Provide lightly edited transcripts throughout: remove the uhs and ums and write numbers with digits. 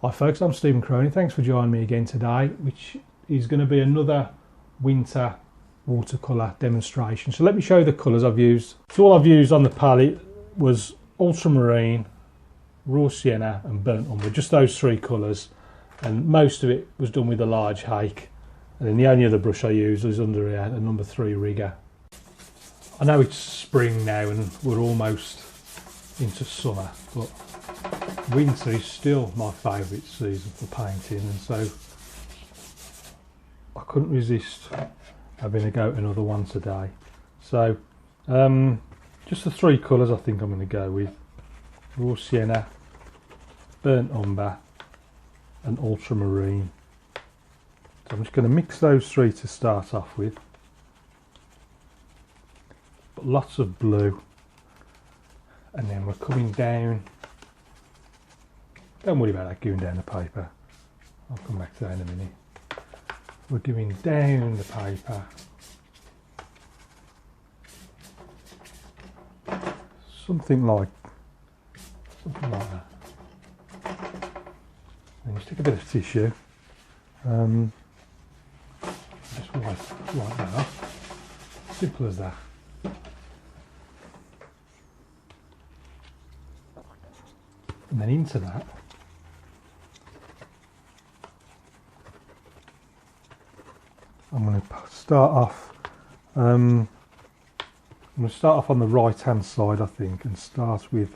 Hi folks, I'm Stephen Cronin. Thanks for joining me again today, which is going to be another winter watercolour demonstration. So let me show you the colours I've used. So all I've used on the palette was ultramarine, raw sienna and burnt umber, just those three colours, and most of it was done with a large hake. And then the only other brush I used was under here, a number 3 rigger. I know it's spring now and we're almost into summer, but winter is still my favourite season for painting, and so I couldn't resist having a go at another one today. So just the three colours I think I'm going to go with: raw sienna, burnt umber and ultramarine. So I'm just going to mix those three to start off with, but lots of blue, and then we're coming down. Don't worry about that going down the paper, I'll come back to that in a minute. We're going down the paper, something like that. Then just take a bit of tissue, just wipe that off, simple as that. And then into that, I'm going to start off. I'm going to start off on the right hand side, I think, and start with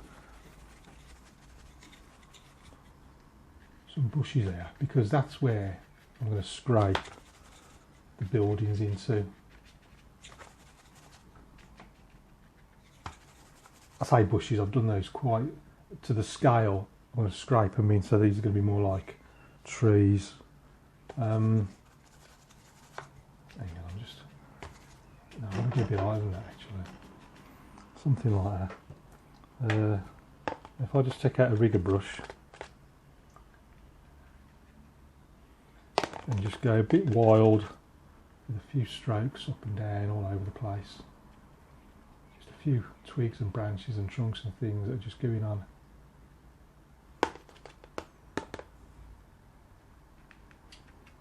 some bushes there, because that's where I'm going to scrape the buildings into. I say bushes, I've done those quite to the scale. I'm going to scrape them in, so these are going to be more like trees. Hang on, I'm going to do a bit higher than that actually. Something like that. If I just take out a rigger brush and just go a bit wild with a few strokes up and down all over the place. Just a few twigs and branches and trunks and things that are just going on.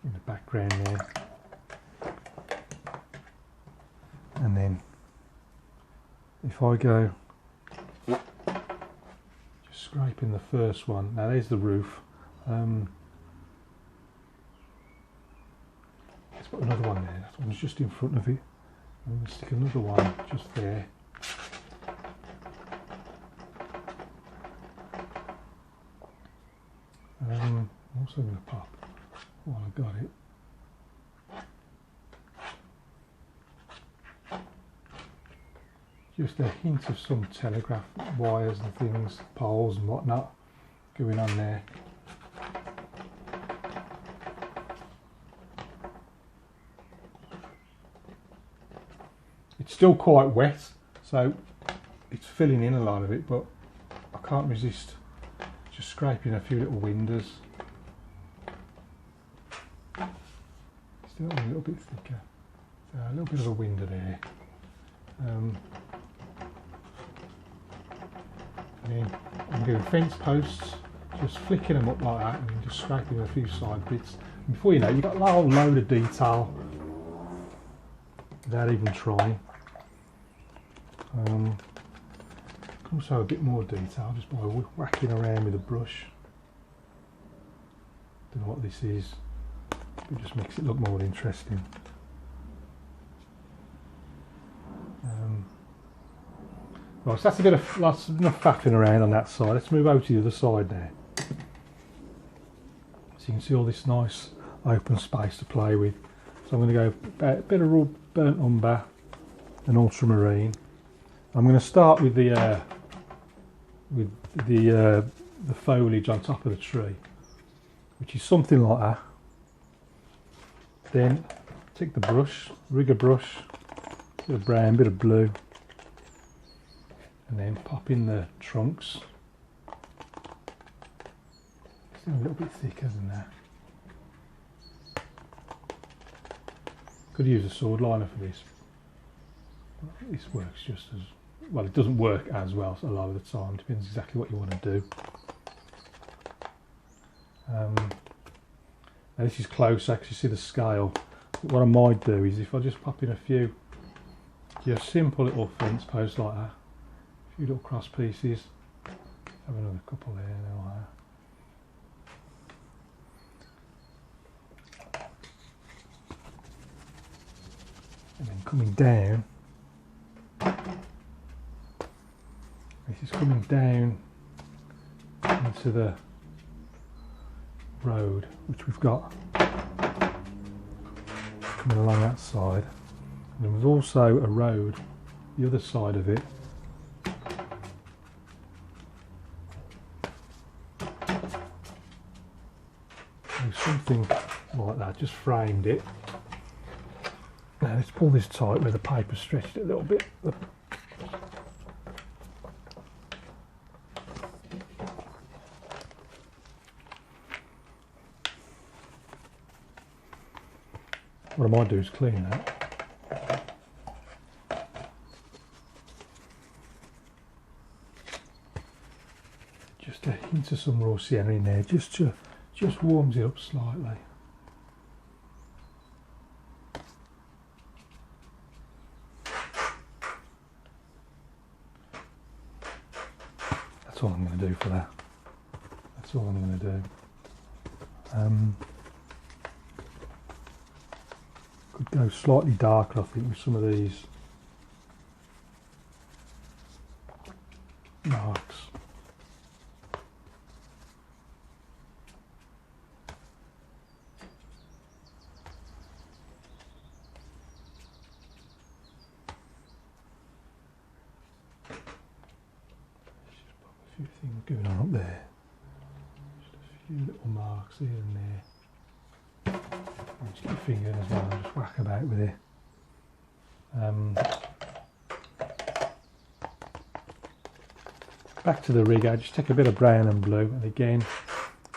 In the background there. And then if I go just scraping the first one, now there's the roof. Let's put another one there, that one's just in front of it. I'm going to stick another one just there. I'm also going to pop while I got it. Just a hint of some telegraph wires and things, poles and whatnot going on there. It's still quite wet, so it's filling in a lot of it, but I can't resist just scraping a few little windows. Still a little bit thicker, so a little bit of a window there. And I'm doing fence posts, just flicking them up like that and just scraping a few side bits. And before you know it, you've got a whole load of detail without even trying. Also a bit more detail just by whacking around with a brush. Don't know what this is, but it just makes it look more interesting. Right, so that's a bit of enough faffing around on that side. Let's move over to the other side there. So you can see all this nice open space to play with. So I'm going to go a bit of raw burnt umber and ultramarine. I'm going to start with the foliage on top of the tree, which is something like that. Then take the brush, rigger brush, bit of brown, bit of blue. And then pop in the trunks. It's a little bit thicker than that. Could use a sword liner for this. This works just as well. It doesn't work as well a lot of the time. Depends exactly what you want to do. Now this is closer because you see the scale. But what I might do is if I just pop in a few just simple little fence posts like that, a few little cross pieces, have another couple there now like that. And then coming down, this is coming down into the road which we've got coming along that side, and there was also a road the other side of it. And something like that, just framed it. Now let's pull this tight where the paper stretched it a little bit. What I might do is clean that. Just a hint of some raw sienna in there, just warms it up slightly. That's all I'm going to do for that. That's all I'm going to do. Could go slightly darker, I think, with some of these marks. Let's just pop a few things going on up there. Just a few little marks here and there. Just get your finger in as well and just whack about with it. Back to the rig, I just take a bit of brown and blue, and again,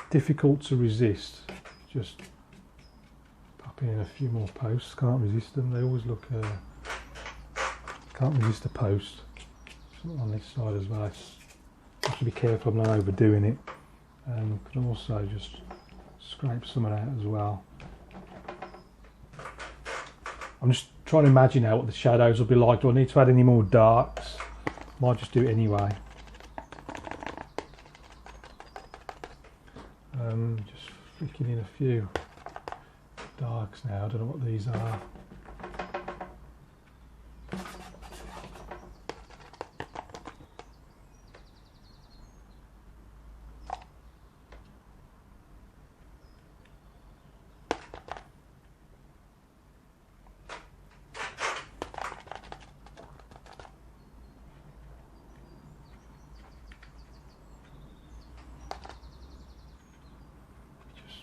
difficult to resist. Just popping in a few more posts, can't resist them, they always look, can't resist a post. Something on this side as well, I have to be careful I'm not overdoing it. Could also just scrape some of that as well. I'm just trying to imagine now what the shadows will be like. Do I need to add any more darks? Might just do it anyway. Just flicking in a few darks now. I don't know what these are.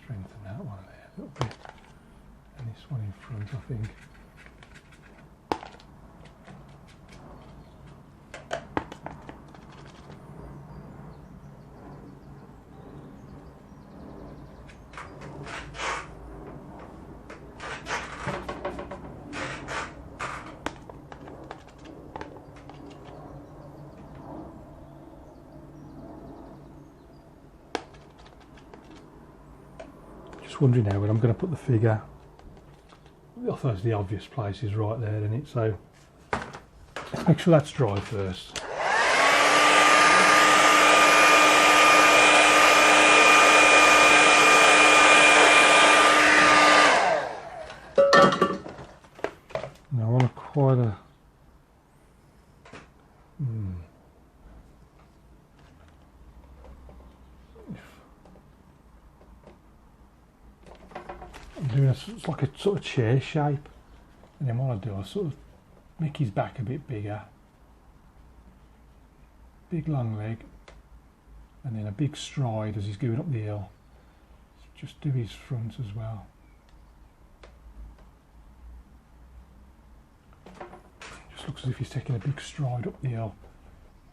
Strengthen that one there a little bit, and this one in front, I think. Just wondering now when I'm going to put the figure. I suppose the obvious place is right there, isn't it? So let's make sure that's dry first. Now I want quite a doing it's like a sort of chair shape, and then what I do, I sort of make his back a bit bigger, big long leg, and then a big stride as he's going up the hill. Just do his front as well. Just looks as if he's taking a big stride up the hill.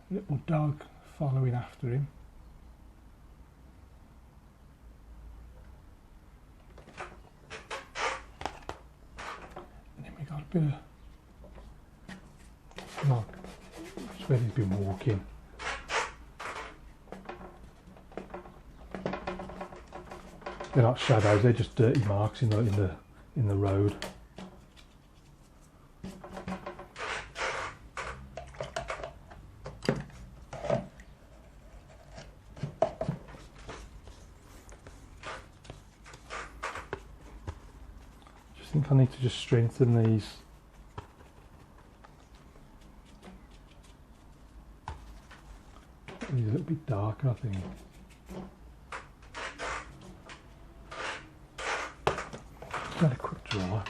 Little dog following after him. A bit of like, just where he's been walking. They're not shadows, they're just dirty marks in the road. I think I need to just strengthen these. These are a little bit darker, I think. Just let it quick dry.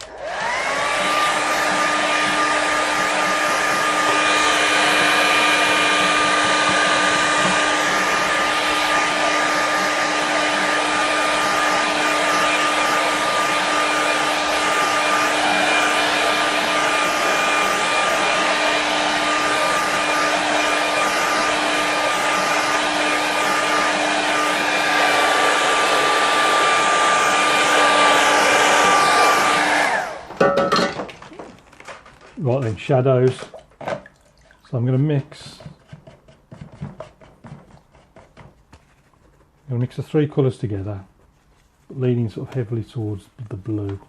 Right then, shadows. So I'm going to mix the three colours together, leaning sort of heavily towards the blue.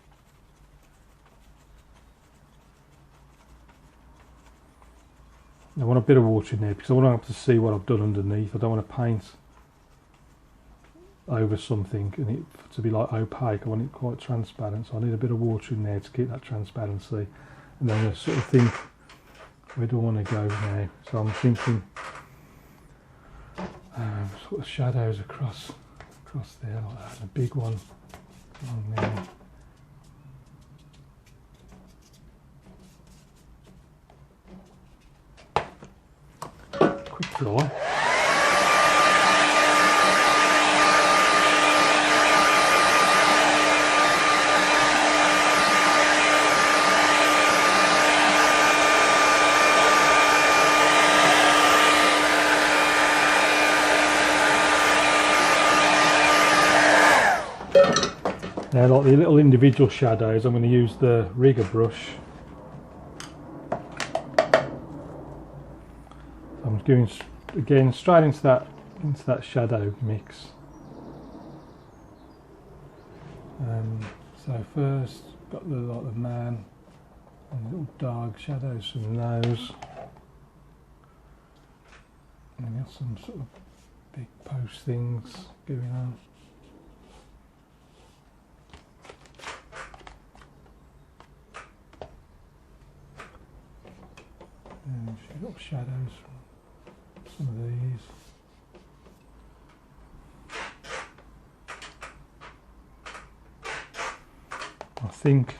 I want a bit of water in there because I want to be able to see what I've done underneath. I don't want to paint over something and it to be like opaque. I want it quite transparent, so I need a bit of water in there to keep that transparency. And then I sort of think, where do I want to go now? So I'm thinking sort of shadows across there like that, and a big one on there. Quick dry. Now, like the little individual shadows, I'm going to use the rigger brush. I'm going again straight into that shadow mix. So first, got the man and little dark shadows from the nose, and got some sort of big post things going on. And a few little shadows from some of these. I think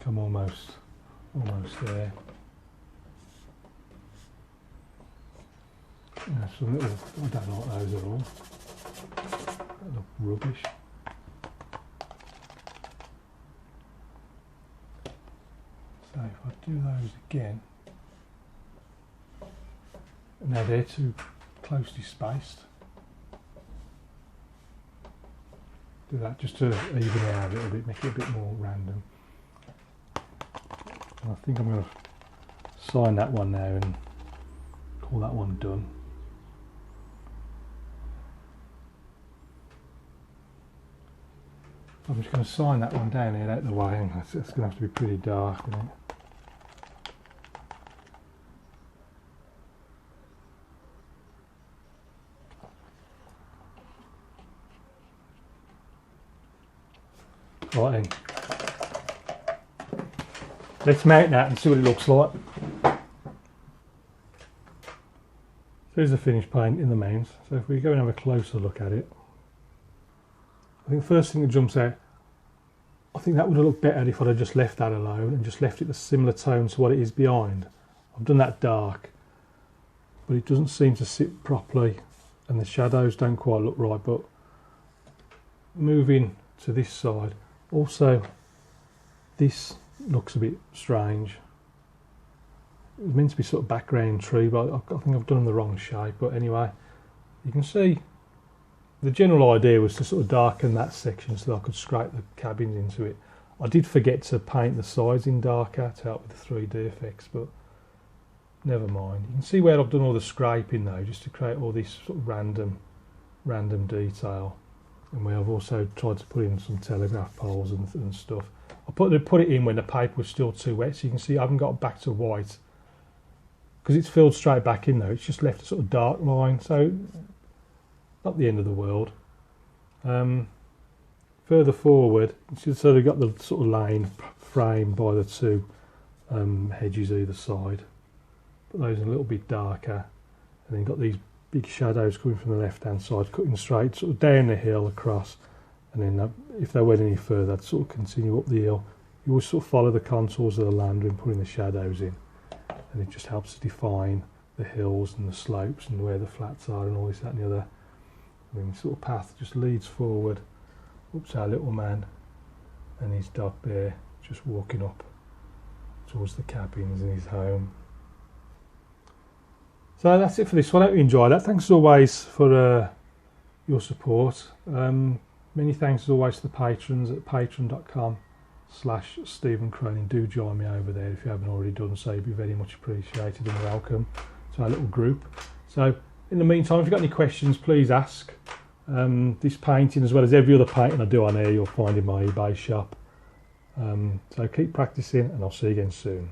I'm almost there. Yeah, some little, I don't know what those are all. They look rubbish. So if I do those again, now they're too closely spaced. Do that just to even it out a little bit, make it a bit more random. And I think I'm going to sign that one now and call that one done. I'm just going to sign that one down here out of the way, and it's going to have to be pretty dark, isn't it? Right then, let's mount that and see what it looks like. There's the finished paint in the mount. So if we go and have a closer look at it, I think the first thing that jumps out, I think that would have looked better if I'd have just left that alone and just left it a similar tone to what it is behind. I've done that dark, but it doesn't seem to sit properly and the shadows don't quite look right. But moving to this side, also this looks a bit strange. It was meant to be sort of background tree, but I think I've done the wrong shape. But anyway, you can see the general idea was to sort of darken that section so that I could scrape the cabins into it. I did forget to paint the sides in darker to help with the 3D effects, but never mind. You can see where I've done all the scraping though, just to create all this sort of random detail, and where I've also tried to put in some telegraph poles and stuff. I put it in when the paper was still too wet, so you can see I haven't got back to white because it's filled straight back in though. It's just left a sort of dark line, so not the end of the world. Further forward, so they've got the sort of lane framed by the two hedges either side. Put those in a little bit darker, and then got these big shadows coming from the left hand side, cutting straight sort of down the hill across, and then if they went any further, I'd sort of continue up the hill. You always sort of follow the contours of the land when putting the shadows in, and it just helps to define the hills and the slopes and where the flats are and all this, that and the other. And then the sort of path just leads forward up to our little man and his dog there, just walking up towards the cabins and his home. So that's it for this one. I hope you enjoyed that. Thanks as always for your support. Many thanks as always to the patrons at patreon.com/Stephen Cronin. Do join me over there if you haven't already done so. You'd be very much appreciated and welcome to our little group. So in the meantime, if you've got any questions, please ask. This painting, as well as every other painting I do on here, you'll find in my eBay shop. So keep practicing, and I'll see you again soon.